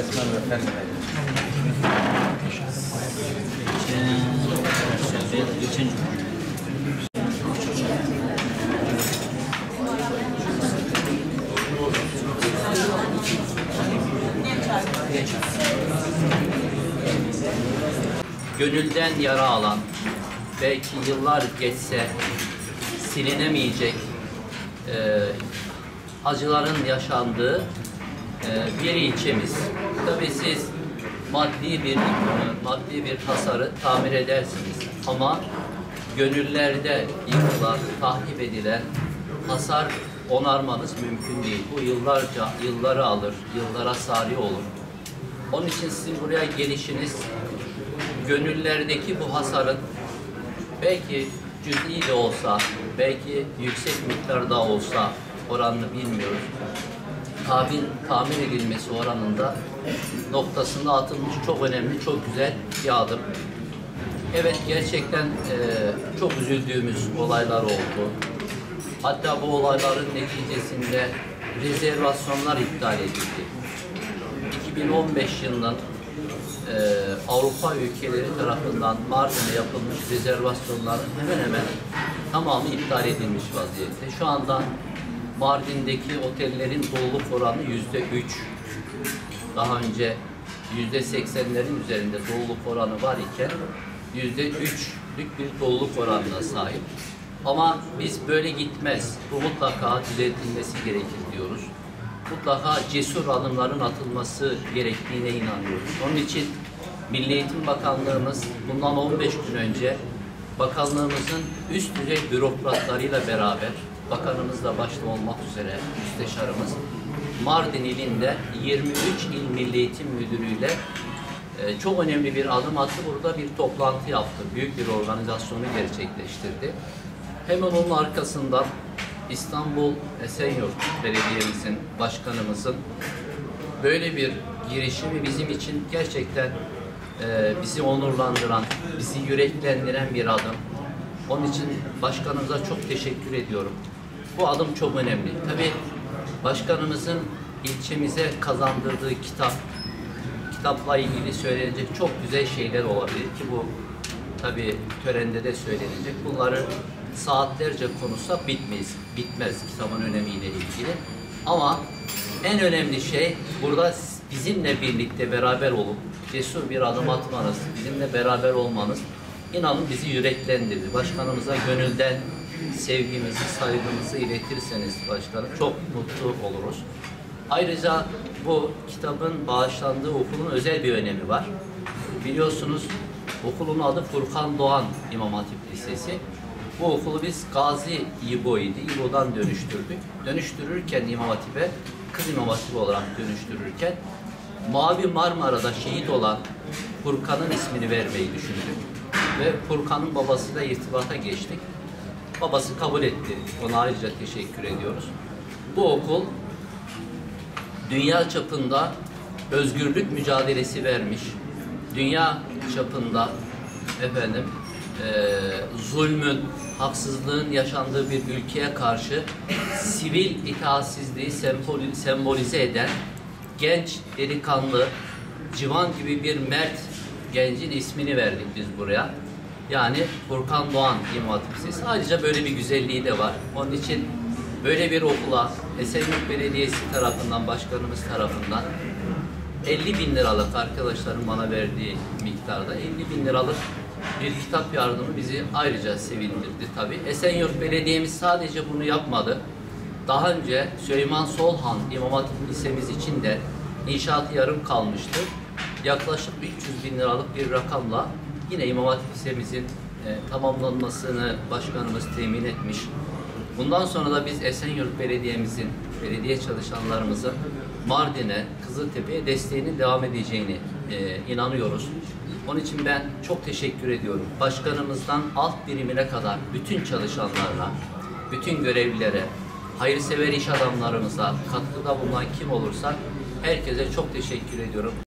öğretmen ve fen Geçen gönülden yara alan, belki yıllar geçse silinemeyecek acıların yaşandığı bir ilçemiz. Tabii siz maddi bir hasarı tamir edersiniz ama gönüllerde yıkılan, tahrip edilen hasar onarmanız mümkün değil. Bu yılları alır, yıllara sari olur. Onun için sizin buraya gelişiniz, gönüllerdeki bu hasarın belki cüz'i de olsa, belki yüksek miktarda olsa, oranını bilmiyoruz, tamir edilmesi oranında noktasında atılmış çok önemli, çok güzel bir adım. Evet, gerçekten çok üzüldüğümüz olaylar oldu. Hatta bu olayların neticesinde rezervasyonlar iptal edildi. 2015 yılının Avrupa ülkeleri tarafından Mardin'e yapılmış rezervasyonların hemen hemen tamamı iptal edilmiş vaziyette. Şu anda Mardin'deki otellerin doluluk oranı %3. Daha önce %80'lerin üzerinde doluluk oranı var iken %3'lük bir doluluk oranına sahip. Ama biz böyle gitmez. Bu mutlaka düzeltilmesi gerekir diyoruz. Mutlaka cesur adımların atılması gerektiğine inanıyoruz. Onun için Milli Eğitim Bakanlığımız bundan 15 gün önce bakanlığımızın üst düzey bürokratlarıyla beraber, bakanımızla başta olmak üzere müsteşarımız, Mardin ilinde 23 il Milli Eğitim Müdürü'yle çok önemli bir adım attı. Burada bir toplantı yaptı. Büyük bir organizasyonu gerçekleştirdi. Hemen onun arkasından İstanbul Esenyurt Belediye'mizin, başkanımızın böyle bir girişimi bizim için gerçekten bizi onurlandıran, bizi yüreklendiren bir adım. Onun için başkanımıza çok teşekkür ediyorum. Bu adım çok önemli. Tabii başkanımızın ilçemize kazandırdığı kitapla ilgili söylenecek çok güzel şeyler olabilir ki bu tabii törende de söylenecek. Bunları saatlerce konuşsa bitmez kitabın önemiyle ilgili. Ama en önemli şey burada bizimle birlikte beraber olup cesur bir adım atmanız, bizimle beraber olmanız inanın bizi yüreklendirdi. Başkanımıza gönülden sevgimizi, saygımızı iletirseniz başkanım çok mutlu oluruz. Ayrıca bu kitabın bağışlandığı okulun özel bir önemi var. Biliyorsunuz okulun adı Furkan Doğan İmam Hatip Lisesi. Bu okulu biz Gazi İbo'ydu. İbo'dan dönüştürdük. Dönüştürürken İmam Hatip'e, kız İmam Hatip olarak dönüştürürken Mavi Marmara'da şehit olan Furkan'ın ismini vermeyi düşündük. Ve Furkan'ın babasıyla irtibata geçtik. Babası kabul etti. Ona ayrıca teşekkür ediyoruz. Bu okul dünya çapında özgürlük mücadelesi vermiş. Dünya çapında zulmün, haksızlığın yaşandığı bir ülkeye karşı sivil itaatsizliği sembolize eden genç, delikanlı, civan gibi bir mert gencin ismini verdik biz buraya. Yani Furkan Doğan İmam Hatip Lisesi. Ayrıca böyle bir güzelliği de var. Onun için böyle bir okula Esenyurt Belediyesi tarafından, başkanımız tarafından 50 bin liralık arkadaşların bana verdiği miktarda 50 bin liralık bir kitap yardımı bizi ayrıca sevindirdi tabii. Esenyurt Belediye'miz sadece bunu yapmadı. Daha önce Süleyman Solhan İmam Hatip Lisemiz için de inşaatı yarım kalmıştı. Yaklaşık 300 bin liralık bir rakamla yine İmam Hatip Lisemizin tamamlanmasını başkanımız temin etmiş. Bundan sonra da biz Esenyurt Belediye'mizin, belediye çalışanlarımızın Mardin'e, Kızıltepe'ye desteğinin devam edeceğini inanıyoruz. Onun için ben çok teşekkür ediyorum. Başkanımızdan alt birimine kadar bütün çalışanlarla, bütün görevlilere, hayırsever iş adamlarımıza, katkıda bulunan kim olursa herkese çok teşekkür ediyorum.